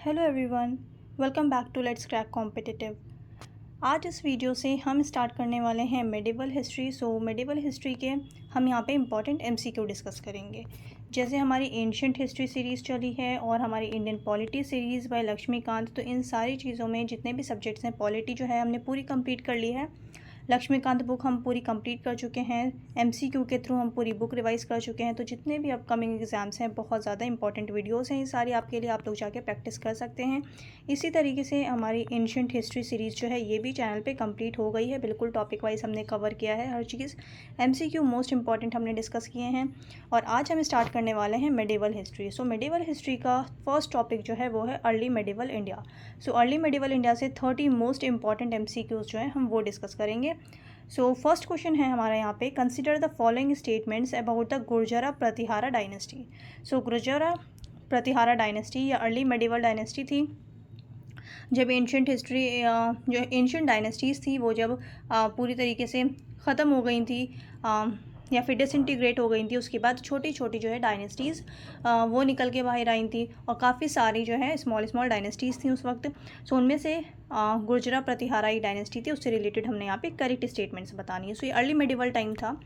Hello everyone, welcome back to let's crack competitive. आज इस video से हम स्टार्ट करने वाले हैं मेडिवल हिस्ट्री। मेडिवल हिस्ट्री के हम यहाँ पे इम्पॉर्टेंट एमसीक्यू डिस्कस करेंगे। जैसे हमारी एंशिएंट हिस्ट्री सीरीज़ चली है और हमारी Indian polity series by Laxmikanth, तो इन सारी चीज़ों में जितने भी सब्जेक्ट्स हैं, पॉलिटी जो है हमने पूरी कंप्लीट कर ली है। लक्ष्मीकांत बुक हम पूरी कंप्लीट कर चुके हैं। एमसीक्यू के थ्रू हम पूरी बुक रिवाइज कर चुके हैं। तो जितने भी अपकमिंग एग्जाम्स हैं, बहुत ज़्यादा इंपॉर्टेंट वीडियोस हैं ये सारी आपके लिए, आप लोग जाके प्रैक्टिस कर सकते हैं। इसी तरीके से हमारी एंशिएंट हिस्ट्री सीरीज़ जो है ये भी चैनल पे कंप्लीट हो गई है। बिल्कुल टॉपिक वाइज हमने कवर किया है हर चीज़। एमसीक्यू मोस्ट इंपॉर्टेंट हमने डिस्कस किए हैं और आज हम स्टार्ट करने वाले हैं मेडिवल हिस्ट्री। मेडिवल हिस्ट्री का फर्स्ट टॉपिक जो है वो है early medieval India. Early medieval India से 30 मोस्ट इंपॉर्टेंट एमसीक्यूज जो है हम वो डिस्कस करेंगे। फर्स्ट क्वेश्चन है हमारा यहाँ पे, consider the following statements about the Gurjara Pratihara dynasty. Gurjara Pratihara dynasty या अर्ली मेडिवल डायनेस्टी थी जब एंशिएंट हिस्ट्री जो एंशिएंट डायनेस्टीज़ थी वो जब पूरी तरीके से ख़त्म हो गई थी या फिर डिसइंटीग्रेट हो गई थी। उसके बाद छोटी छोटी जो है डायनेस्टीज़ वो निकल के बाहर आई थी और काफ़ी सारी जो है स्मॉल स्मॉल डायनेस्टीज़ थी उस वक्त। उनमें से गुर्जरा प्रतिहारा एक डायनेस्टी थी, उससे रिलेटेड हमने यहाँ पे करेक्ट स्टेटमेंट्स बतानी है। ये अर्ली मेडिवल टाइम था।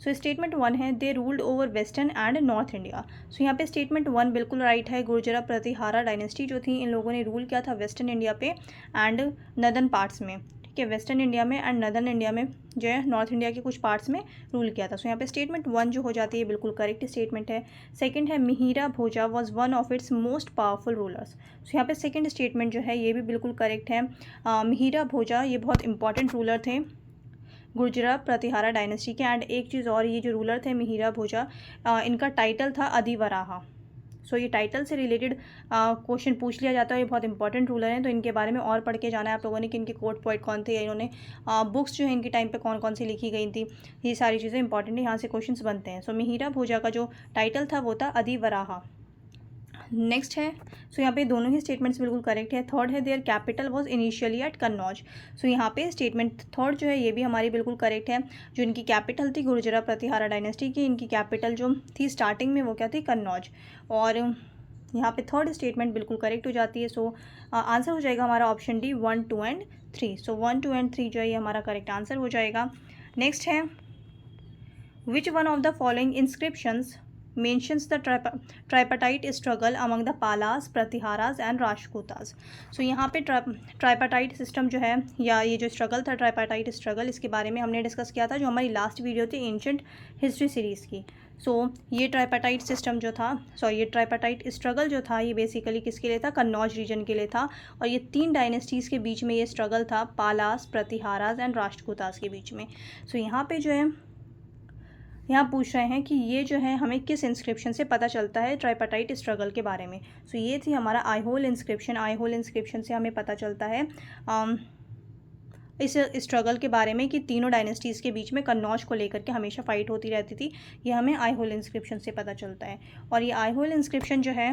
स्टेटमेंट 1 है, दे ruled over western and north India. यहाँ पे स्टेटमेंट 1 बिल्कुल राइट है। गुर्जरा प्रतिहारा डायनेस्टी जो थी, इन लोगों ने रूल किया था वेस्टर्न इंडिया पे एंड नदर्न पार्ट्स में। ठीक है, वेस्टर्न इंडिया में एंड नदर्न इंडिया में जो है नॉर्थ इंडिया के कुछ पार्ट्स में रूल किया था। यहाँ पे स्टेटमेंट 1 जो हो जाती है बिल्कुल करेक्ट स्टेटमेंट है। सेकंड है, Mihira Bhoja was one of its most powerful rulers. यहाँ पे सेकंड स्टेटमेंट जो है ये भी बिल्कुल करेक्ट है। मिहिरा भोजा ये बहुत इंपॉर्टेंट रूलर थे गुर्जरा प्रतिहारा डायनेस्टी के। एंड एक चीज़ और, ये जो रूलर थे मिहिरा भोजा, इनका टाइटल था अधिवराहा। ये टाइटल से रिलेटेड क्वेश्चन पूछ लिया जाता है। ये बहुत इंपॉर्टेंट रूलर हैं, तो इनके बारे में और पढ़ के जाना है आप लोगों ने कि इनके कोट पोइट कौन थे या इन्होंने बुक्स जो है इनके टाइम पे कौन कौन सी लिखी गई थी। ये सारी चीज़ें इंपॉर्टेंट है, यहाँ से क्वेश्चंस बनते हैं। मिहिरा भोजा का जो टाइटल था वो था अधिवराहा। नेक्स्ट है, यहाँ पे दोनों ही स्टेटमेंट्स बिल्कुल करेक्ट है। थर्ड है, their capital was initially at Kannauj. यहाँ पे स्टेटमेंट थर्ड जो है ये भी हमारी बिल्कुल करेक्ट है। जो इनकी कैपिटल थी गुर्जरा प्रतिहारा डायनेस्टी की, इनकी कैपिटल जो थी स्टार्टिंग में वो क्या थी, कन्नौज। और यहाँ पे थर्ड स्टेटमेंट बिल्कुल करेक्ट हो जाती है। आंसर हो जाएगा हमारा ऑप्शन डी 1, 2 एंड 3। 1, 2 एंड 3 जो है ये हमारा करेक्ट आंसर हो जाएगा। नेक्स्ट है, which one of the following inscriptions mentions the tripartite struggle among the Palas, Pratiharas and Rajputas. यहाँ पे ट्राइपाटाइट सिस्टम जो है या ये जो स्ट्रगल था ट्राइपाटाइट स्ट्रगल, इसके बारे में हमने डिस्कस किया था जो हमारी लास्ट वीडियो थी एंशिएंट हिस्ट्री सीरीज़ की। ये ट्राइपाटाइट सिस्टम जो था, ये ट्राइपाटाइट स्ट्रगल जो था ये बेसिकली किसके लिए था, कन्नौज रीजन के लिए था। और ये 3 डायनेस्टीज़ के बीच में ये स्ट्रगल था, पालास, प्रतिहारास एंड राजपूतास के बीच में। यहाँ पे जो है यहाँ पूछ रहे हैं कि ये जो है हमें किस इंस्क्रिप्शन से पता चलता है ट्राइपाटाइट स्ट्रगल के बारे में। ये थी हमारा आईहोल इंस्क्रिप्शन। आईहोल इंस्क्रिप्शन से हमें पता चलता है इस स्ट्रगल के बारे में कि तीनों डायनेस्टीज़ के बीच में कन्नौज को लेकर के हमेशा फाइट होती रहती थी। ये हमें आईहोल इंस्क्रिप्शन से पता चलता है। और ये आईहोल इंस्क्रिप्शन जो है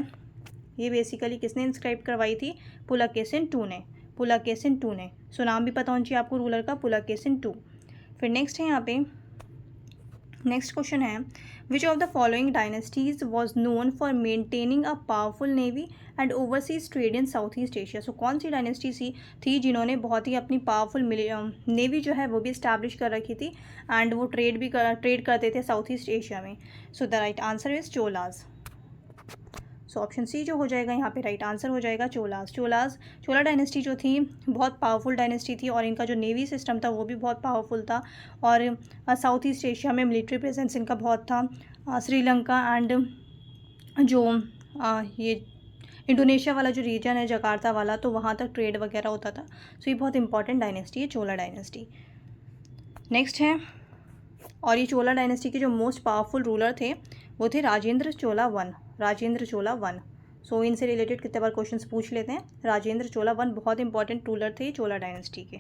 ये बेसिकली किसने इंस्क्राइब करवाई थी, पुलकेशिन II ने। पुलकेशिन II ने। नाम भी पता होना चाहिए आपको रूलर का, पुलकेशिन II। फिर नेक्स्ट है यहाँ पे, नेक्स्ट क्वेश्चन है, which of the following dynasties was known for maintaining a powerful navy and overseas trade in south east Asia. कौन सी डायनेस्टी थी जिन्होंने बहुत ही अपनी पावरफुल नेवी जो है वो भी इस्टेब्लिश कर रखी थी एंड वो ट्रेड करते थे साउथ ईस्ट एशिया में। The right answer is Cholas. Option C जो हो जाएगा यहाँ पे राइट आंसर हो जाएगा चोलाज। चोला डायनेस्टी जो थी बहुत पावरफुल डायनेस्टी थी और इनका जो नेवी सिस्टम था वो भी बहुत पावरफुल था और साउथ ईस्ट एशिया में मिलिट्री प्रेजेंस इनका बहुत था। श्रीलंका एंड जो ये इंडोनेशिया वाला जो रीजन है जकार्ता वाला, तो वहाँ तक ट्रेड वगैरह होता था। ये बहुत इंपॉर्टेंट डायनेस्टी है चोला डायनेस्टी। नेक्स्ट है, और ये चोला डायनेस्टी के जो मोस्ट पावरफुल रूलर थे वो थे राजेंद्र चोला वन। राजेंद्र चोला वन। इनसे रिलेटेड कितने बार क्वेश्चंस पूछ लेते हैं। राजेंद्र चोला वन बहुत इंपॉर्टेंट रूलर थे चोला डायनेस्टी के।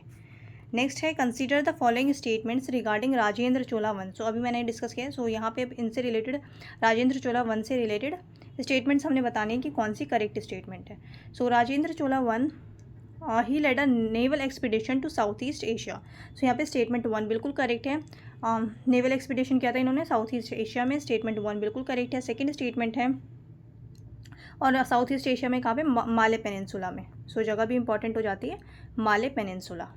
नेक्स्ट है, consider the following statements regarding Rajendra Chola one. अभी मैंने डिस्कस किया। यहाँ पे इनसे रिलेटेड राजेंद्र चोला वन से रिलेटेड स्टेटमेंट्स हमने बताने हैं कि कौन सी करेक्ट स्टेटमेंट है। Rajendra Chola one he led a naval expedition to south east Asia. यहाँ पे स्टेटमेंट 1 बिल्कुल करेक्ट है। नेवल एक्सपीडिशन किया था इन्होंने साउथ ईस्ट एशिया में। स्टेटमेंट 1 बिल्कुल करेक्ट है। सेकंड स्टेटमेंट है, और साउथ ईस्ट एशिया में कहाँ पे, माले पेनिनसुला में। सो जगह भी इंपॉर्टेंट हो जाती है, माले पेनिनसुला।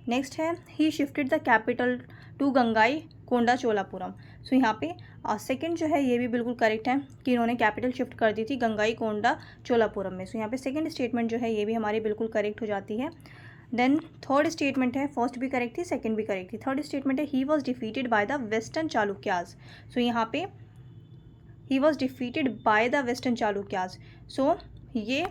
नेक्स्ट है he shifted the capital to Gangai Konda Cholapuram. So यहाँ पे सेकंड जो है ये भी बिल्कुल करेक्ट है कि इन्होंने कैपिटल शिफ्ट कर दी थी गंगाई कोंडा चोलापुरम में। सो यहाँ पे सेकंड स्टेटमेंट जो है ये भी हमारी बिल्कुल करेक्ट हो जाती है। देन थर्ड स्टेटमेंट है, फर्स्ट भी करेक्ट थी, सेकंड भी करेक्ट थी। थर्ड स्टेटमेंट है he was defeated by the western Chalukyas. So यहाँ पे ही was defeated by the western Chalukyas. So ये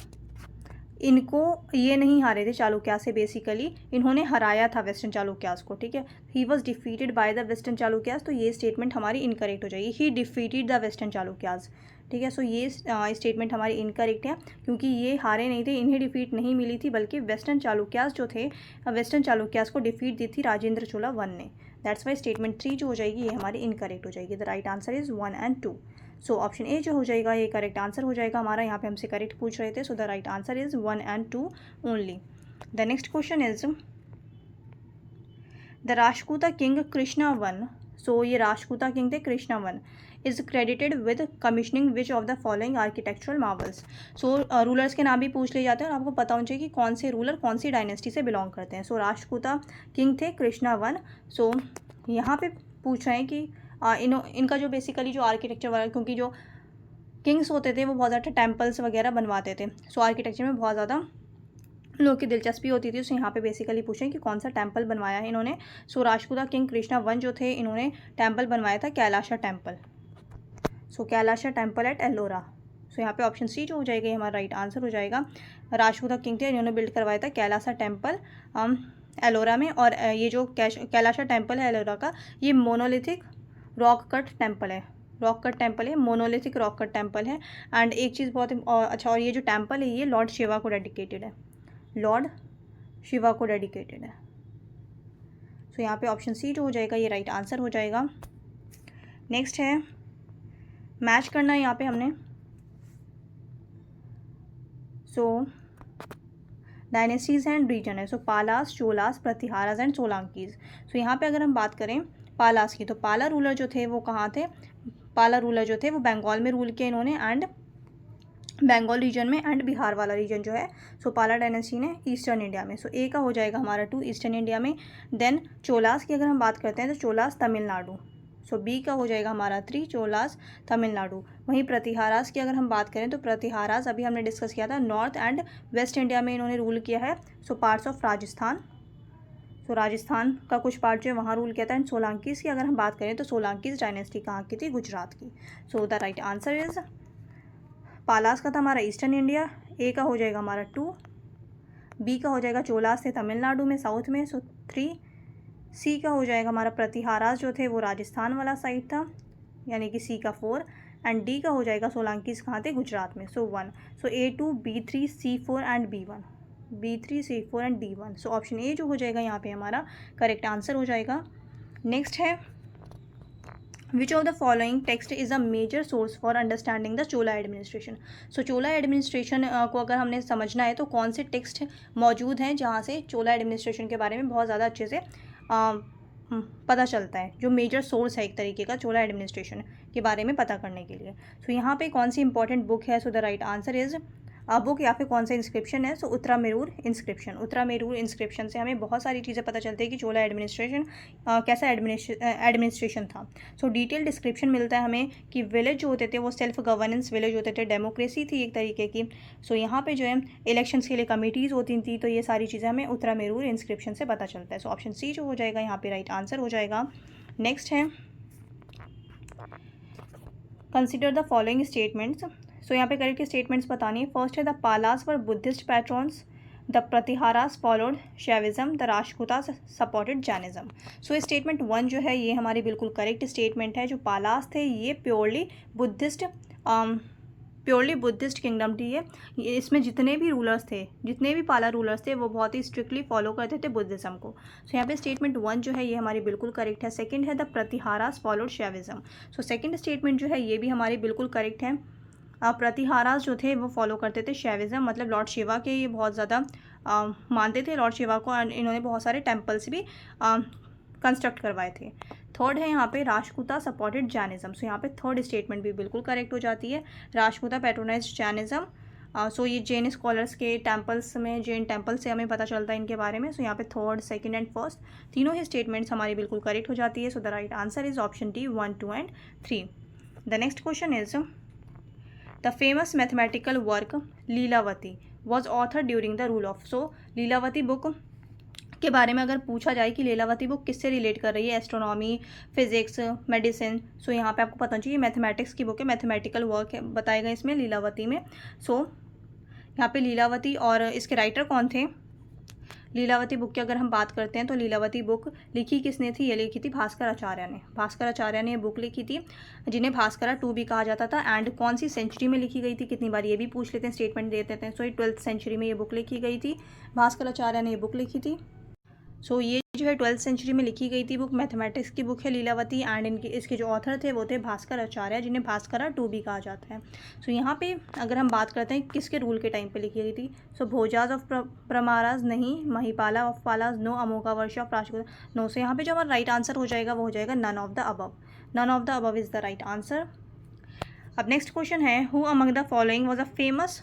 इनको ये नहीं हारे थे चालुक्यास से, बेसिकली इन्होंने हराया था वेस्टर्न चालुक्यास को, ठीक है। He was defeated by the western Chalukyas, तो ये स्टेटमेंट हमारी इनकरेक्ट हो जाएगी। ही डिफीटेड द वेस्टर्न चालुक्यास, ठीक है। सो ये स्टेटमेंट हमारी इनकरेक्ट है क्योंकि ये हारे नहीं थे, इन्हें डिफीट नहीं मिली थी, बल्कि वेस्टर्न चालुक्यास जो थे, वेस्टर्न चालुक्यास को डिफीट दी थी राजेंद्र चोला वन ने। दैट्स वाई स्टेटमेंट 3 जो हो जाएगी ये हमारी इनकरेक्ट हो जाएगी। The right answer is 1 and 2। So option A जो हो जाएगा ये करेक्ट आंसर हो जाएगा हमारा। यहाँ पे हमसे करेक्ट पूछ रहे थे, so the right answer is 1 and 2 only. The next question is the Rashtrakuta king Krishna one. So ये राष्ट्रकूटा किंग थे Krishna one is credited with commissioning which of the following architectural marvels. So rulers के नाम भी पूछ लिए जाते हैं और आपको पता होना चाहिए कि कौन से रूलर कौन सी डायनेस्टी से बिलोंग करते हैं। सो राष्ट्रकूटा किंग थे कृष्णा वन। सो यहाँ पे पूछ रहे हैं कि इनका जो बेसिकली जो आर्किटेक्चर वगैरह, क्योंकि जो किंग्स होते थे वो बहुत ज़्यादा टेम्पल्स वगैरह बनवाते थे, सो आर्किटेक्चर में बहुत ज़्यादा लोगों की दिलचस्पी होती थी। सो यहाँ पे बेसिकली पूछें कि कौन सा टेम्पल बनवाया है इन्होंने। So Rashtrakuta king Krishna one जो थे इन्होंने टेम्पल बनवाया था Kailasa temple. So Kailasa temple at Ellora. So यहाँ पे ऑप्शन सी जो हो जाएगा हमारा राइट आंसर हो जाएगा। राष्ट्रकूटा किंग थे, इन्होंने बिल्ड करवाया था कैलाशा टेम्पल एलोरा में। और ये जो कैलाशा टेम्पल है एलोरा का, ये मोनोलिथिक रॉक कट टेम्पल है, रॉक कट टेम्पल है, मोनोलिथिक रॉक कट टेम्पल है। एंड एक चीज़ बहुत अच्छा, और ये जो टेम्पल है ये लॉर्ड शिवा को डेडिकेटेड है, लॉर्ड शिवा को डेडिकेटेड है। सो यहाँ पे ऑप्शन सी जो हो जाएगा ये राइट आंसर हो जाएगा। नेक्स्ट है मैच करना है यहाँ पे हमने। सो डायनेस्टीज एंड रीजन है। सो पालास, चोलास, प्रतिहारास एंड सोलांकीज। सो यहाँ पे अगर हम बात करें पालास की, तो पाला रूलर जो थे वो कहाँ थे, पाला रूलर जो थे वो बंगाल में रूल किया इन्होंने, एंड बंगाल रीजन में, एंड बिहार वाला रीजन जो है सो पाला डायनेस्टी ने ईस्टर्न इंडिया में। सो ए का हो जाएगा हमारा 2 ईस्टर्न इंडिया में। देन चोलास की अगर हम बात करते हैं तो चोलास तमिलनाडु। सो बी का हो जाएगा हमारा 3 चोलास तमिलनाडु। वहीं प्रतिहारास की अगर हम बात करें तो प्रतिहारास अभी हमने डिस्कस किया था नॉर्थ एंड वेस्ट इंडिया में इन्होंने रूल किया है। सो पार्ट्स ऑफ राजस्थान, तो राजस्थान का कुछ पार्ट जो है वहाँ रूल किया था। एंड सोलांकीज़ की अगर हम बात करें तो सोलांकीज़ डायनेस्टी कहाँ की थी, गुजरात की। So the right answer is Palas का था हमारा ईस्टर्न इंडिया, ए का हो जाएगा हमारा 2, बी का हो जाएगा चोलास थे तमिलनाडु में साउथ में, सो 3, सी का हो जाएगा हमारा प्रतिहारास जो थे वो राजस्थान वाला साइड था, यानी कि सी का 4, एंड डी का हो जाएगा सोलांकीज़ कहाँ थे, गुजरात में। सो 1, सो A2, B3, C4 and B1, B3, C4 and D1। So option A जो हो जाएगा यहाँ पे हमारा करेक्ट आंसर हो जाएगा। नेक्स्ट है which of the following text is a major source for understanding the Chola administration. So Chola administration को अगर हमने समझना है तो कौन से टेक्स्ट मौजूद हैं जहाँ से चोला एडमिनिस्ट्रेशन के बारे में बहुत ज़्यादा अच्छे से पता चलता है, जो मेजर सोर्स है एक तरीके का चोला एडमिनिस्ट्रेशन के बारे में पता करने के लिए। सो यहाँ पे कौन सी इंपॉर्टेंट बुक है, so the right answer is book या फिर कौन सा इंस्क्रिप्शन है, सो उत्तरामेरूर इंस्क्रिप्शन। उत्तरामेरूर इंस्क्रिप्शन से हमें बहुत सारी चीज़ें पता चलती है कि चोला एडमिनिस्ट्रेशन कैसा एडमिनिस्ट्रेशन था। सो डिटेल डिस्क्रिप्शन मिलता है हमें कि विलेज जो होते थे वो सेल्फ गवर्नेंस विलेज होते थे, डेमोक्रेसी थी एक तरीके की। सो यहाँ पे जो है इलेक्शंस के लिए कमिटीज़ होती थी, तो ये सारी चीज़ें हमें उत्तरामेरूर इंस्क्रिप्शन से पता चलता है। सो ऑप्शन सी जो हो जाएगा यहाँ पे राइट आंसर हो जाएगा। नेक्स्ट है consider the following statements. So यहाँ पे करेक्ट स्टेटमेंट्स बतानी है। फर्स्ट है the Palas were Buddhist patrons, the Pratiharas followed Shaivism, the Rashtrakutas supported Jainism. So statement 1 जो है ये हमारी बिल्कुल करेक्ट स्टेटमेंट है। जो पालास थे ये प्योरली बुद्धिस्ट किंगडम थी ये। इसमें जितने भी रूलर्स थे, जितने भी पाला रूलर्स थे वो बहुत ही स्ट्रिक्टली फॉलो करते थे बुद्धिज़्म को। सो यहाँ पे स्टेटमेंट 1 जो है ये हमारी बिल्कुल करेक्ट है। सेकंड है the Pratiharas followed Shaivism. So second statement जो है ये भी हमारी बिल्कुल करेक्ट है। प्रतिहारास जो थे वो फॉलो करते थे शैविज्म, मतलब लॉर्ड शिवा के ये बहुत ज़्यादा मानते थे लॉर्ड शिवा को, एंड इन्होंने बहुत सारे टेम्पल्स भी कंस्ट्रक्ट करवाए थे। थर्ड है यहाँ पे राष्ट्रकूता सपोर्टेड जैनिज्म। सो यहाँ पे थर्ड स्टेटमेंट भी बिल्कुल करेक्ट हो जाती है, राष्ट्रकूता पैट्रोनाइज जैनिज्म। सो ये जैन स्कॉलर्स के टेम्पल्स में, जैन टेम्पल से हमें पता चलता है इनके बारे में। सो यहाँ पे थर्ड, सेकंड एंड फर्स्ट तीनों ही स्टेटमेंट्स हमारी बिल्कुल करेक्ट हो जाती है। So the right answer is option D 1, 2 and 3। The next question is the famous mathematical work Lilavati was author during the rule of. सो लीलावती बुक के बारे में अगर पूछा जाए कि लीलावती बुक किससे रिलेट कर रही है, एस्ट्रोनॉमी, फिजिक्स, मेडिसिन, सो यहाँ पे आपको पता चाहिए मैथमेटिक्स की बुक है, मैथमेटिकल वर्क है बताए गए इसमें लीलावती में। सो यहाँ पे लीलावती और इसके राइटर कौन थे, लीलावती बुक की अगर हम बात करते हैं तो लीलावती बुक लिखी किसने थी, ये लिखी थी भास्कर आचार्य ने। भास्कर आचार्य ने ये बुक लिखी थी, जिन्हें भास्करा 2 भी कहा जाता था। एंड कौन सी सेंचुरी में लिखी गई थी, कितनी बार ये भी पूछ लेते हैं, स्टेटमेंट दे देते हैं। सो ये 12th सेंचुरी में ये बुक लिखी गई थी, भास्कर आचार्य ने ये बुक लिखी थी। सो ये जो है 12th सेंचुरी में लिखी गई थी बुक, मैथमेटिक्स की बुक है लीलावती। एंड इसके जो ऑथर थे वो थे भास्कर आचार्य, जिन्हें भास्करा 2 भी कहा जाता है। सो यहाँ पे अगर हम बात करते हैं किसके रूल के टाइम पे लिखी गई थी, सो भोजाज ऑफ प्रमाराज नहीं, महिपाला ऑफ पालाज नो, अमोघा वर्ष ऑफ राष्ट्रकूट नो। सो यहाँ पे जो हमारा राइट आंसर हो जाएगा वो हो जाएगा none of the above. None of the above is the right answer. अब नेक्स्ट क्वेश्चन है, who among the following was a famous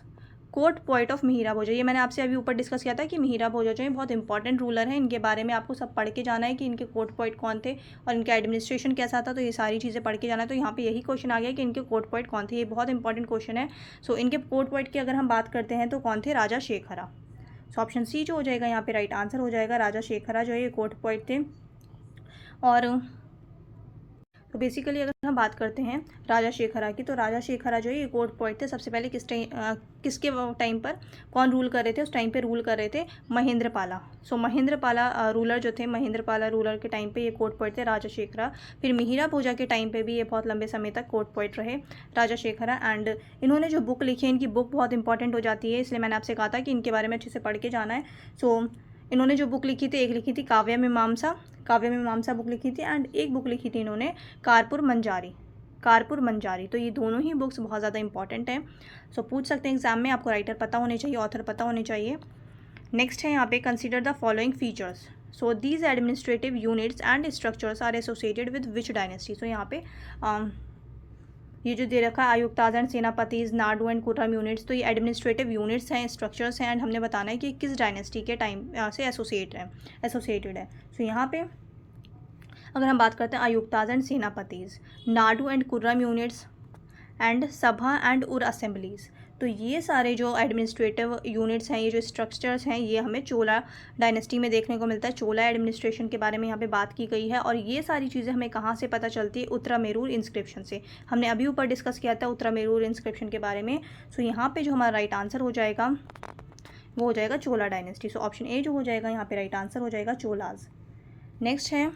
court poet of Mihira Bhoja. ये मैंने आपसे अभी ऊपर डिस्कस किया था कि मिहिरा भोजा जो है बहुत इंपॉर्टेंट रूलर है, इनके बारे में आपको सब पढ़ के जाना है कि इनके कोर्ट पोइट कौन थे और इनका एडमिनिस्ट्रेशन कैसा था। तो ये सारी चीज़ें पढ़ के जाना है। तो यहाँ पे यही क्वेश्चन आ गया कि इनके कोर्ट पोइट कौन थे, ये बहुत इंपॉर्टेंट क्वेश्चन है। सो इनके कोर्ट पोइट की अगर हम बात करते हैं तो कौन थे, राजा शेखरा। सो ऑप्शन सी जो हो जाएगा यहाँ पे राइट आंसर हो जाएगा, राजा शेखरा जो है ये कोर्ट पोइट थे। और तो बेसिकली अगर हम बात करते हैं राजा शेखरा की, तो राजा शेखरा जो है ये कोर्ट पोइट थे। सबसे पहले किसके टाइम पर कौन रूल कर रहे थे, उस टाइम पे रूल कर रहे थे महेंद्रपाला। सो महेंद्रपाला रूलर जो थे, महेंद्रपाला रूलर के टाइम पे ये कोर्ट पोइट थे राजा शेखरा। फिर मिहिरा भोजा के टाइम पे भी ये बहुत लंबे समय तक कोर्ट पोइट रहे राजा शेखरा। एंड इन्होंने जो बुक लिखी है, इनकी बुक बहुत इंपॉर्टेंट हो जाती है, इसलिए मैंने आपसे कहा था कि इनके बारे में अच्छे से पढ़ के जाना है। सो इन्होंने जो बुक लिखी थी, एक लिखी थी काव्य मीमांसा, काव्य मीमांसा बुक लिखी थी। एंड एक बुक लिखी थी इन्होंने कारपुर मंजारी, कारपुर मंजारी। तो ये दोनों ही बुक्स बहुत ज़्यादा इंपॉर्टेंट हैं। सो पूछ सकते हैं एग्जाम में, आपको राइटर पता होने चाहिए, ऑथर पता होने चाहिए। नेक्स्ट है यहाँ पे, consider the following features. So these administrative units and structures are associated with which dynasty. So यहाँ पे ये जो दे रखा है Ayuktas and Senapatis, Nadu and Kurram units, तो ये एडमिनिस्ट्रेटिव यूनिट्स हैं, स्ट्रक्चर्स हैं। एंड हमने बताना है कि किस डायनेस्टी के टाइम से एसोसिएटेड है। सो यहाँ पे अगर हम बात करते हैं Ayuktas and Senapatis, Nadu and Kurram units and Sabha and Ur assemblies, तो ये सारे जो एडमिनिस्ट्रेटिव यूनिट्स हैं, ये जो स्ट्रक्चर्स हैं, ये हमें चोला डायनेस्टी में देखने को मिलता है। चोला एडमिनिस्ट्रेशन के बारे में यहाँ पे बात की गई है। और ये सारी चीज़ें हमें कहाँ से पता चलती है, उत्तरामेरूर इंस्क्रिप्शन से। हमने अभी ऊपर डिस्कस किया था उत्तरामेरूर इंस्क्रिप्शन के बारे में। सो यहाँ पे जो हमारा राइट आंसर हो जाएगा वो हो जाएगा चोला डायनेस्टी। सो ऑप्शन ए जो हो जाएगा यहाँ पे राइट आंसर हो जाएगा चोलाज। नेक्स्ट है,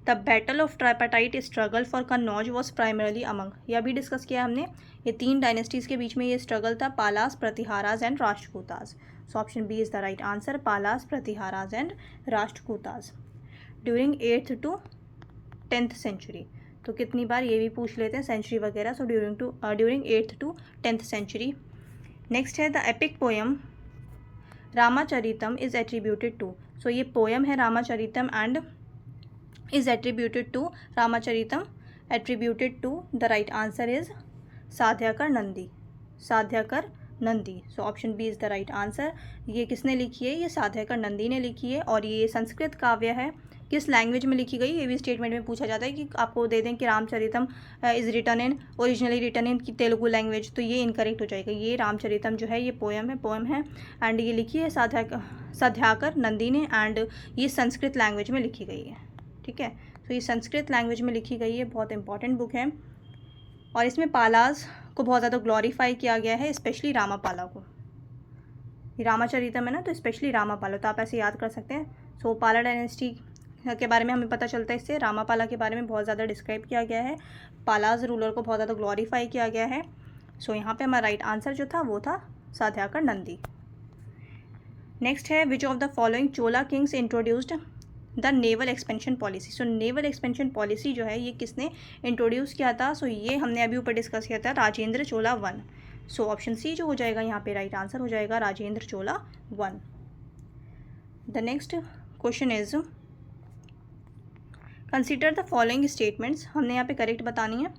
the battle of tripartite struggle for Kannauj was primarily among. यह भी डिस्कस किया हमने, ये 3 डायनेस्टीज़ के बीच में ये स्ट्रगल था, Palas, Pratiharas and Rashtrakutas. So option B is the right answer, Palas, Pratiharas and Rashtrakutas during 8th to 10th century. तो कितनी बार ये भी पूछ लेते हैं सेंचुरी वगैरह। So during 8th to 10th century. Next है, the epic poem Ramacharitam is attributed to. So ये पोएम है Ramacharitam and is attributed to Ramacharitam, attributed to, the right answer is Sandhyakar Nandi, Sandhyakar Nandi. So option B is the right answer. ये किसने लिखी है, ये साध्याकर नंदी ने लिखी है। और ये संस्कृत काव्य है। किस लैंग्वेज में लिखी गई, ये भी स्टेटमेंट में पूछा जाता है कि आपको दे दें कि Ramacharitam is written in, originally written in की तेलुगु लैंग्वेज, तो ये इनकरेक्ट हो जाएगा। ये रामचरितम जो है ये पोएम है एंड ये लिखी है साध्याकर नंदी ने। एंड ये संस्कृत लैंग्वेज में लिखी गई है, ठीक है। तो ये संस्कृत लैंग्वेज में लिखी गई है, बहुत इंपॉर्टेंट बुक है। और इसमें पालास को बहुत ज़्यादा ग्लोरीफाई किया गया है, स्पेशली रामापाला को। ये रामाचरितम है ना, तो स्पेशली रामापाला, तो आप ऐसे याद कर सकते हैं। सो पाला डायनेस्टी के बारे में हमें पता चलता है इससे, रामापाला के बारे में बहुत ज़्यादा डिस्क्राइब किया गया है, पालास रूलर को बहुत ज़्यादा ग्लोरीफाई किया गया है। सो यहाँ पे हमारा राइट आंसर जो था वो था साध्याकर नंदी। नेक्स्ट है, which of the following Chola Kings introduced the naval expansion policy. So naval expansion policy जो है ये किसने इंट्रोड्यूस किया था, सो ये हमने अभी ऊपर डिस्कस किया था, Rajendra Chola 1। So option C जो हो जाएगा यहाँ पे राइट आंसर हो जाएगा Rajendra Chola 1। The next question is, consider the following statements, हमने यहाँ पे करेक्ट बतानी है।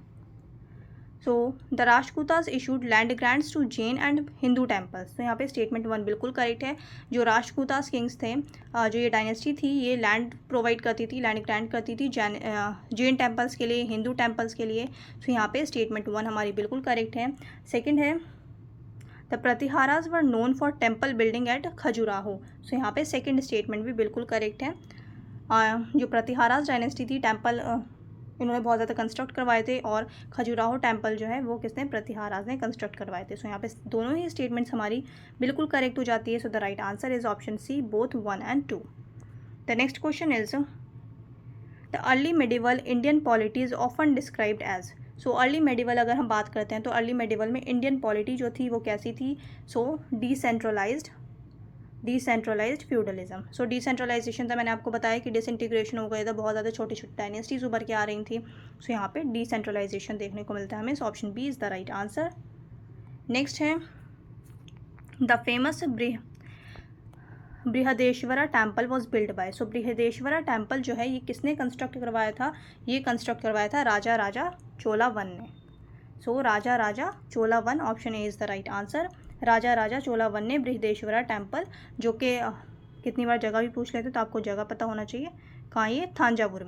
So the Rashtrakutas issued land grants to Jain and Hindu temples, तो यहाँ पे स्टेटमेंट 1 बिल्कुल करेक्ट है। जो राष्ट्रकूतास किंग्स थे, जो ये डायनेस्टी थी, ये लैंड प्रोवाइड करती थी, लैंड ग्रांट करती थी जैन टेम्पल्स के लिए, हिंदू टेम्पल्स के लिए। तो यहाँ पे स्टेटमेंट 1 हमारी बिल्कुल करेक्ट है। सेकेंड है the Pratiharas were known for temple building at Khajuraho, so यहाँ पे सेकेंड स्टेटमेंट भी बिल्कुल करेक्ट है। जो प्रतिहाराज डायनेस्टी थी, टेम्पल इन्होंने बहुत ज़्यादा कंस्ट्रक्ट करवाए थे, और खजुराहो टेम्पल जो है वो किसने, प्रतिहाराज ने कंस्ट्रक्ट करवाए थे। सो यहाँ पे दोनों ही स्टेटमेंट्स हमारी बिल्कुल करेक्ट हो जाती है। So the right answer is option C, both 1 and 2। The next question is the early medieval Indian polity is often described as, so early medieval अगर हम बात करते हैं तो अर्ली मेडिवल में इंडियन पॉलिटी जो थी वो कैसी थी, so decentralised feudalism. So decentralisation था, मैंने आपको बताया कि डिसइंटीग्रेशन हो गया था, बहुत ज़्यादा छोटी छोटी डायनेस्टीज उभर के आ रही थी। सो यहाँ पे डिसेंट्रलाइजेशन देखने को मिलता है हमें। So option B is the right answer. Next है the famous Brihadeshwara temple was build by, so Brihadeshwara temple जो है ये किसने कंस्ट्रक्ट करवाया था, ये कंस्ट्रक्ट करवाया था राजा राजा चोला वन ने। So Raja Raja Chola one, option A is the right answer. Raja Raja Chola one ने बृहदेश्वरा टेम्पल, जो कि कितनी बार जगह भी पूछ लेते तो आपको जगह पता होना चाहिए, कहाँ ये, थांजावुर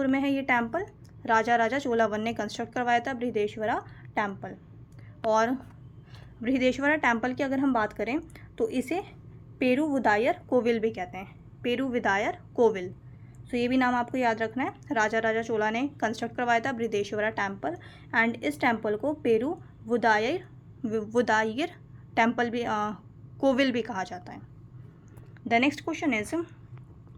में है ये टेम्पल। राजा राजा चोला वन ने कंस्ट्रक्ट करवाया था बृहदेश्वरा टेम्पल। और बृहदेश्वरा टेम्पल की अगर हम बात करें तो इसे पेरुविदायर कोविल भी कहते हैं, पेरुविदायर कोविल। सो ये भी नाम आपको याद रखना है। राजा राजा चोला ने कंस्ट्रक्ट करवाया था बृहदेश्वरा टेम्पल, एंड इस टेम्पल को पेरुविदायर टेम्पल भी कोविल भी कहा जाता है। The next question is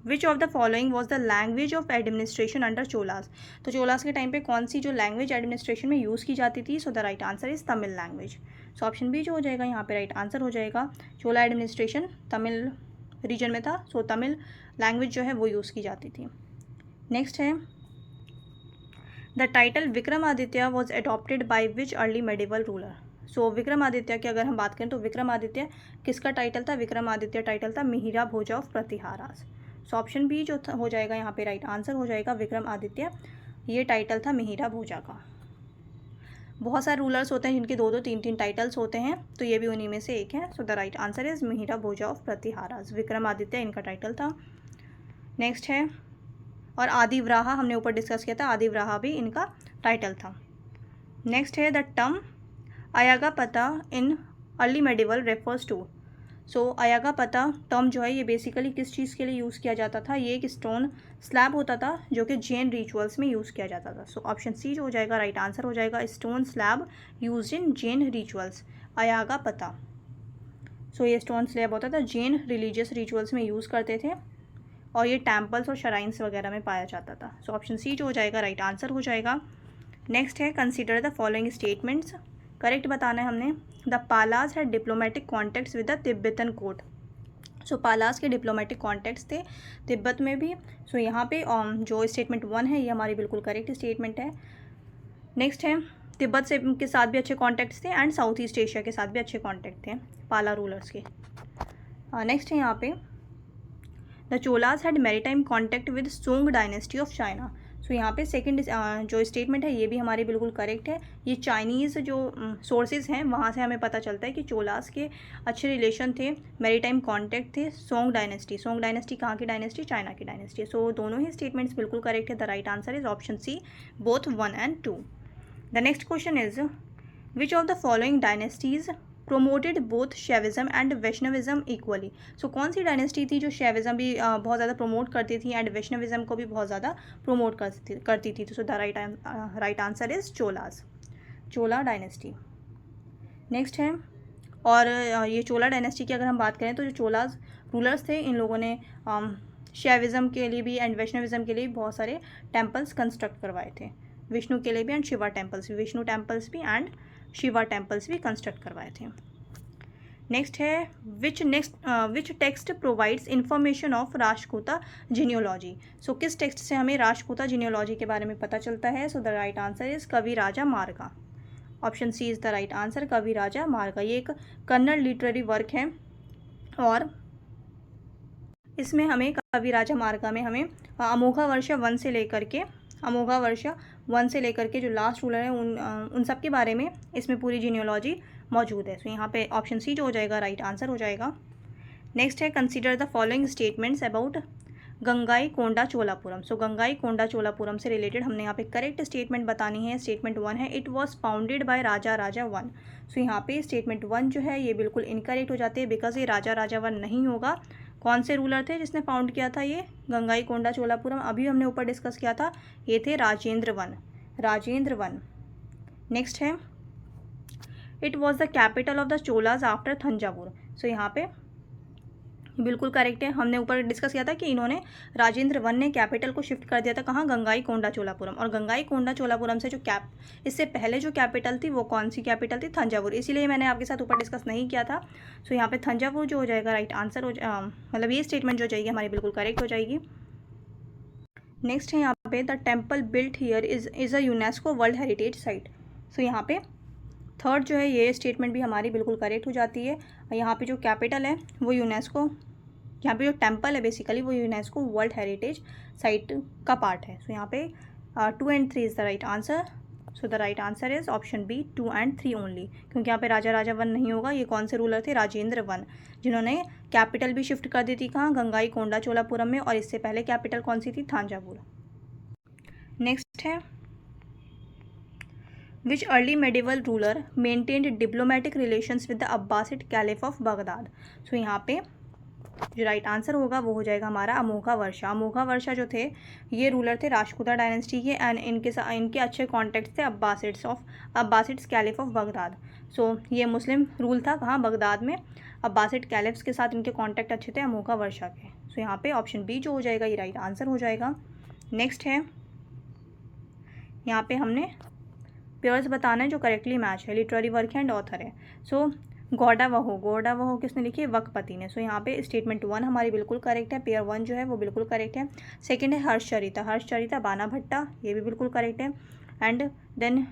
which of the following was the language of administration under Cholas, तो चोलास के टाइम पे कौन सी जो लैंग्वेज एडमिनिस्ट्रेशन में यूज़ की जाती थी, so the right answer is Tamil language. So option B जो हो जाएगा यहाँ पे राइट आंसर हो जाएगा। चोला एडमिनिस्ट्रेशन तमिल रीजन में था, सो तमिल लैंग्वेज जो है वो यूज़ की जाती थी। नेक्स्ट है the title Vikramaditya was adopted by which early medieval ruler, so Vikramaditya की अगर हम बात करें तो विक्रमादित्य किसका टाइटल था, विक्रमादित्य टाइटल था Mihira Bhoja of Pratiharas. So option B जो हो जाएगा यहाँ पे राइट आंसर हो जाएगा, विक्रमादित्य ये टाइटल था मिहिरा भोजा का। बहुत सारे रूलर्स होते हैं जिनके 2-2 3-3 टाइटल्स होते हैं, तो ये भी उन्हीं में से एक है। So the right answer is Mihira Bhoja of Pratiharas, Vikramaditya इनका टाइटल था। नेक्स्ट है, और आदिवराहा हमने ऊपर डिस्कस किया था, आदिवराहा भी इनका टाइटल था। नेक्स्ट है the term Ayagapata in early medieval refers to, so Ayagapata term जो है ये बेसिकली किस चीज़ के लिए यूज़ किया जाता था, ये एक स्टोन स्लैब होता था जो कि जैन रिचुअल्स में यूज़ किया जाता था। सो ऑप्शन सी जो हो जाएगा राइट आंसर हो जाएगा, stone slab use in Jain rituals, Ayagapata. So ये स्टोन स्लैब होता था, जैन रिलीजियस रिचुअल्स में यूज़ करते थे, और ये टेम्पल्स और शराइन्स वगैरह में पाया जाता था। सो ऑप्शन सी जो हो जाएगा राइट आंसर हो जाएगा। नेक्स्ट है consider the following statements, correct बताना है हमने। The Palas had diplomatic contacts with the Tibetan court, so Palas के डिप्लोमेटिक कॉन्टैक्ट्स थे तिब्बत में भी। सो यहाँ पे जो स्टेटमेंट 1 है ये हमारी बिल्कुल करेक्ट स्टेटमेंट है। नेक्स्ट है तिब्बत से के साथ भी अच्छे कॉन्टैक्ट्स थे, एंड साउथ ईस्ट एशिया के साथ भी अच्छे कॉन्टैक्ट थे पाला रूलर्स के। नेक्स्ट है यहाँ पे the Cholas had maritime contact with Song dynasty of China, so यहाँ पे सेकंड जो स्टेटमेंट है ये भी हमारी बिल्कुल करेक्ट है। ये चाइनीज़ जो सोर्सेज हैं वहाँ से हमें पता चलता है कि चोलास के अच्छे रिलेशन थे, मैरीटाइम कॉन्टैक्ट थे सोंग डायनेस्टी कहाँ की डायनेस्टी, चाइना की डायनेस्टी। सो दोनों ही स्टेटमेंट्स बिल्कुल करेक्ट है। The right answer is option C, both 1 and 2। The next question is which of the following dynasties promoted both Shaivism and Vaishnavism equally, so कौन सी डायनेस्टी थी जो शैविज़म भी बहुत ज़्यादा प्रमोट करती थी एंड वैष्णविज़म को भी बहुत ज़्यादा प्रमोट करती थी। So the right answer is Cholas, Chola dynasty. Next है, और ये चोला डायनेस्टी की अगर हम बात करें तो जो चोलास रूलर्स थे इन लोगों ने शैविज़म के लिए भी एंड वैष्णविज़म के लिए भी बहुत सारे टेम्पल्स कंस्ट्रक्ट करवाए थे, विष्णु के लिए भी एंड शिवा टेम्पल्स भी, विष्णु टेम्पल्स भी एंड शिवा टेम्पल्स भी कंस्ट्रक्ट करवाए थे। नेक्स्ट है which text provides information of Rashtrakuta genealogy, so किस टेक्स्ट से हमें राष्ट्रकूता जीनियोलॉजी के बारे में पता चलता है। So the right answer is Kavi Raja Marga, option C is the right answer, Kavi Raja मार्गा। ये एक कन्नड़ लिटरेरी वर्क है, और इसमें हमें कवि राजा मार्गा में हमें अमोघा वर्ष 1 से लेकर के जो लास्ट रूलर है उन सब के बारे में इसमें पूरी जीनियोलॉजी मौजूद है। सो यहाँ पे ऑप्शन सी जो हो जाएगा राइट आंसर हो जाएगा। नेक्स्ट है consider the following statements about Gangai Konda Cholapuram. So Gangai कोंडा चोलापुरम से रिलेटेड हमने यहाँ पे करेक्ट स्टेटमेंट बतानी है। स्टेटमेंट 1 है इट वॉज फाउंडेड बाय राजा राजा 1। सो यहाँ पे स्टेटमेंट 1 जो है ये बिल्कुल इनकरेक्ट हो जाती है, बिकॉज ये राजा राजा 1 नहीं होगा। कौन से रूलर थे जिसने फाउंड किया था ये गंगाई कोंडा चोलापुरम? अभी हमने ऊपर डिस्कस किया था, ये थे राजेंद्र वन। नेक्स्ट है it was the capital of the Cholas after Thanjavur. So यहाँ पे बिल्कुल करेक्ट है। हमने ऊपर डिस्कस किया था कि इन्होंने राजेंद्र वन ने कैपिटल को शिफ्ट कर दिया था कहाँ? गंगाई कोंडा चोलापुरम। और गंगाई कोंडा चोलापुरम से जो इससे पहले जो कैपिटल थी वो कौन सी कैपिटल थी? थंजावुर। इसीलिए मैंने आपके साथ ऊपर डिस्कस नहीं किया था। सो यहाँ पे थंजावुर जो हो जाएगा राइट आंसर मतलब ये स्टेटमेंट जो जाएगी हमारी बिल्कुल करेक्ट हो जाएगी। नेक्स्ट है यहाँ पे the temple built here is a UNESCO world heritage site. So यहाँ पे थर्ड जो है ये स्टेटमेंट भी हमारी बिल्कुल करेक्ट हो जाती है। यहाँ पे जो कैपिटल है वो यूनेस्को, यहाँ पे जो टेम्पल है बेसिकली वो यूनेस्को वर्ल्ड हेरिटेज साइट का पार्ट है। सो यहाँ पे 2 and 3 is the right answer. So the right answer is option B 2 and 3 only, क्योंकि यहाँ पे राजा राजा 1 नहीं होगा। ये कौन से रूलर थे? राजेंद्र 1, जिन्होंने कैपिटल भी शिफ्ट कर दी थी कहाँ? गंगाई कोंडा चोलापुरम में। और इससे पहले कैपिटल कौन सी थी? थांजावुर। नेक्स्ट है which early medieval ruler maintained diplomatic relations with the Abbasid caliph of Baghdad. So यहाँ पे जो राइट आंसर होगा वो हो जाएगा हमारा अमोघा वर्षा जो थे ये रूलर थे राजपूता डायनेस्टी के, एंड इनके अच्छे कॉन्टेक्ट्स थे अब्बासिड्स कैलिफ ऑफ बगदाद। सो ये मुस्लिम रूल था कहाँ? बगदाद में। अब्बासिड कैलिफ्स के साथ इनके कॉन्टेक्ट अच्छे थे अमोघा वर्षा के। सो यहाँ पे ऑप्शन बी जो हो जाएगा ये राइट आंसर हो जाएगा। नेक्स्ट है यहाँ पे हमने पेयर्स बताना है जो करेक्टली मैच है, लिटरेरी वर्क एंड ऑथर है। सो गौड़ा वहो किसने लिखी है? वकपति ने। सो यहाँ पे स्टेटमेंट 1 हमारी बिल्कुल करेक्ट है, पेयर 1 जो है वो बिल्कुल करेक्ट है। सेकंड है हर्षचरिता बाना भट्टा, ये भी बिल्कुल करेक्ट है। एंड देन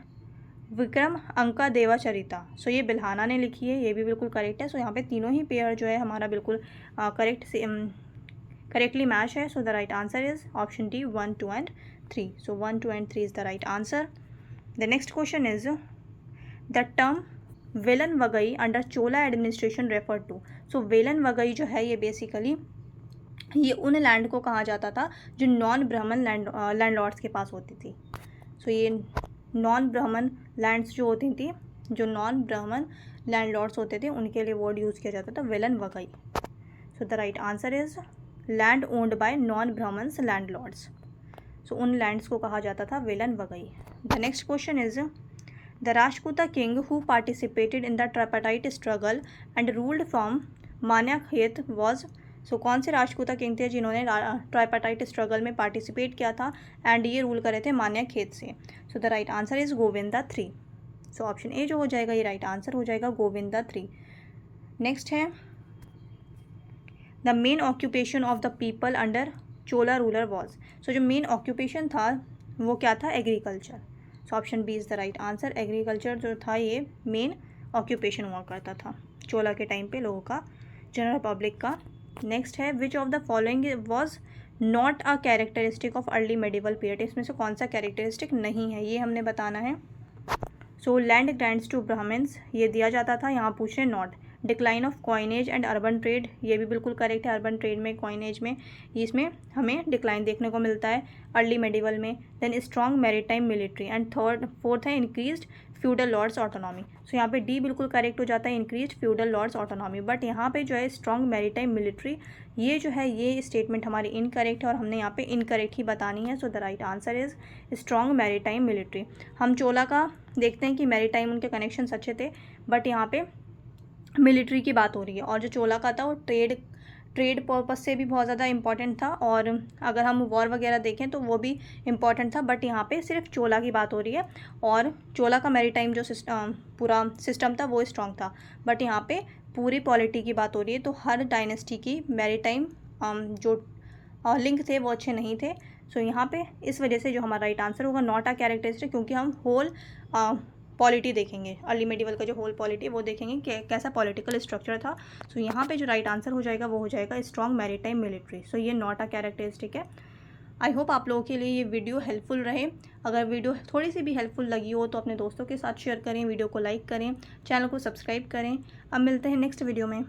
विक्रम अंका देवाचरिता, सो ये बिल्हाना ने लिखी है, ये भी बिल्कुल करेक्ट है। सो यहाँ पे तीनों ही पेयर जो है हमारा बिल्कुल करेक्टली मैच है। So the right answer is option D 1, 2 and 3। So 1, 2 and 3 is the right answer. The next question is the term Vellan Vagai under Chola administration refer to. So Vellan Vagai जो है ये बेसिकली ये उन लैंड को कहा जाता था जो नॉन ब्राह्मण लैंडलॉर्ड्स के पास होती थी। सो ये नॉन ब्राह्मण लैंड्स जो होती थी, जो नॉन ब्राह्मण लैंडलॉर्ड्स होते थे उनके लिए वर्ड यूज़ किया जाता था Vellan Vagai. So the right answer is land owned by non Brahmans landlords. So उन लैंड्स को कहा जाता था Vellan Vagai. The next question is the Rajputa king who participated in the tripartite struggle and ruled from Manyakheta was. So कौन से राजपूता किंग थे जिन्होंने ट्राइपाटाइट स्ट्रगल में पार्टिसिपेट किया था एंड ये रूल करे थे मान्याखेत से? So the right answer is Govinda 3। So option A जो हो जाएगा ये राइट आंसर हो जाएगा गोविंदा 3। नेक्स्ट है the main occupation of the people under Chola ruler was. So जो मेन ऑक्यूपेशन था वो क्या था? Agriculture. So option B is the right answer. Agriculture जो था ये मेन ऑक्यूपेशन हुआ करता था चोला के टाइम पे लोगों का, जनरल पब्लिक का। नेक्स्ट है which of the following was not a characteristic of early medieval period. इसमें से कौन सा कैरेक्टरिस्टिक नहीं है ये हमने बताना है। So land grants to Brahmins ये दिया जाता था, यहाँ पूछे not. Decline of coinage and urban trade ये भी बिल्कुल करेक्ट है। अर्बन ट्रेड में कॉइनेज में इसमें हमें डिक्लाइन देखने को मिलता है अर्ली मेडिवल में। Then strong maritime military and fourth है increased feudal lords autonomy. So यहाँ पे डी बिल्कुल करेक्ट हो जाता है, increased feudal lords autonomy. But यहाँ पे जो है स्ट्रॉन्ग मैरीटाइम मिलिट्री ये जो है ये स्टेटमेंट हमारी इनकरेक्ट है और हमने यहाँ पे इनकरेक्ट ही बतानी है। So the right answer is strong maritime military. हम चोला का देखते हैं कि मैरीटाइम उनके कनेक्शंस अच्छे थे, बट यहाँ पे मिलिट्री की बात हो रही है। और जो चोला का था वो ट्रेड पर्पस से भी बहुत ज़्यादा इंपॉर्टेंट था, और अगर हम वॉर वगैरह देखें तो वो भी इम्पॉर्टेंट था। बट यहाँ पे सिर्फ चोला की बात हो रही है और चोला का मैरीटाइम जो पूरा सिस्टम था वो स्ट्रॉन्ग था। बट यहाँ पे पूरी पॉलिटी की बात हो रही है, तो हर डायनेस्टी की मैरीटाइम जो लिंक थे वो अच्छे नहीं थे। सो यहाँ पे इस वजह से जो हमारा राइट आंसर होगा नॉट अ कैरेक्टरिस्टिक, क्योंकि हम होल पॉलिटी देखेंगे, अर्ली मेडिवल का जो होल पॉलिटी वो देखेंगे कि कैसा पॉलिटिकल स्ट्रक्चर था। सो यहाँ पे जो राइट आंसर हो जाएगा वो हो जाएगा स्ट्रॉन्ग मैरीटाइम मिलिट्री। सो ये नॉट अ कैरेक्टरिस्टिक है। आई होप आप लोगों के लिए ये वीडियो हेल्पफुल रहे। अगर वीडियो थोड़ी सी भी हेल्पफुल लगी हो तो अपने दोस्तों के साथ शेयर करें, वीडियो को लाइक करें, चैनल को सब्सक्राइब करें। अब मिलते हैं नेक्स्ट वीडियो में।